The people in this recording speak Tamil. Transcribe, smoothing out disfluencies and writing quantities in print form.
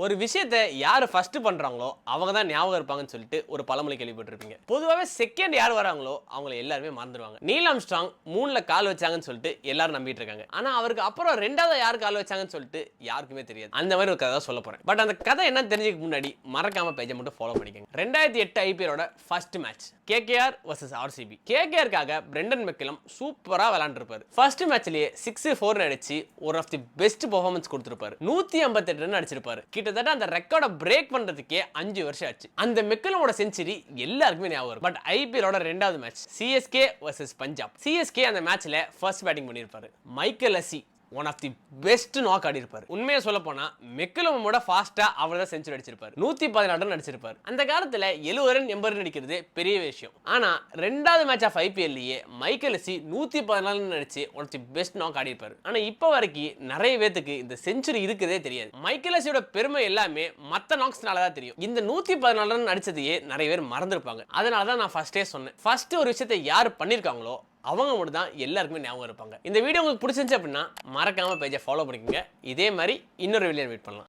ஒரு விஷயத்தை யார் ஃபர்ஸ்ட் பண்றாங்களோ அவங்க தான் ஞாபகம் இருப்பாங்கன்னு சொல்லிட்டு ஒரு பழமொழி கேள்விப்பட்டிருப்பீங்க. பொதுவாகவே செகண்ட் யார் வராங்களோ அவங்கள எல்லாருமே மறந்துடுவாங்க. நீல் ஆம்ஸ்ட்ராங் மூணுல கால் வச்சாங்கன்னு சொல்லிட்டு எல்லாரும் நம்பிட்டு இருக்காங்க. ஆனா அவருக்கு அப்புறம் ரெண்டாவது யார் கால் வச்சாங்கன்னு சொல்லிட்டு யாருக்குமே தெரியாது. அந்த மாதிரி ஒரு கதை தான் சொல்ல போறேன். பட் அந்த கதை என்ன தெரிஞ்சுக்க முன்னாடி மறக்காம பேஜை மட்டும் ஃபாலோ பண்ணிக்கங்க. 2008 ஐபிஎலோட first match KKR vs RCB. KKRக்காக பிரெண்டன் மெக்கலம் சூப்பரா விளையாண்டுருப்பாரு. ஃபர்ஸ்ட் மேட்ச்லயே 6-4 அடிச்சு ஒரு ஆஃப் தி பெஸ்ட் பெர்ஃபார்மன்ஸ் கொடுத்திருப்பாரு. 158 ரன் அடிச்சிருப்பாரு. கிட்டத்தட்ட அந்த ரெக்கார்டை பிரேக் பண்றதுக்கே 5 வருஷம் ஆச்சு. அந்த மெக்கலமோட செஞ்சுரி எல்லாருக்குமே ஞாபகம் இருக்கும். பட் ஐபிஎலோட ரெண்டாவது match CSK vs Punjab. CSK அந்த மேட்ச்ல ஃபர்ஸ்ட் பேட்டிங் பண்ணிருப்பாரு. Michael Hussey one of the best knock ஆடி இருப்பாரு. உண்மையை சொல்ல போனா மெக்கலமோட ஃபாஸ்டா அவர் தான் செஞ்சுரி அடிச்சிருப்பாரு. 114 ரன் அடிச்சிருப்பாரு. அந்த காலத்துல 70 ரன் 80 ரன் அடிக்கிறது பெரிய விஷயம். ஆனா ரெண்டாவது மேட்ச் ஆஃப் ஐபிஎல்லையே மைக்கேல் லசி 114 ரன் அடிச்சு one of the best knock ஆடி இருப்பாரு. ஆனா இப்போ வரைக்கும் நிறைய பேத்துக்கு இந்த செஞ்சுரி இருக்குதே தெரியாது. மைக்கேல் லசியோட பெருமை எல்லாமே மத்த நாக்ஸ்னால தான் தெரியும். இந்த 114 ரன் அடிச்சதையே நிறைய பேர் மறந்துருப்பாங்க. அதனால தான் நான் ஃபர்ஸ்டே சொன்னேன். ஃபர்ஸ்ட் ஒரு விஷயத்தை யார் பண்ணிருக்காங்களோ அவங்க மட்டும் தான் எல்லாருக்குமே ஞாபகம் இருப்பாங்க. இந்த வீடியோ உங்களுக்கு பிடிச்சிருந்துச்சு அப்படின்னா மறக்காம பேஜை ஃபாலோ பண்ணிக்கோங்க. இதே மாதிரி இன்னொரு வீடியோ மீட் பண்ணலாம்.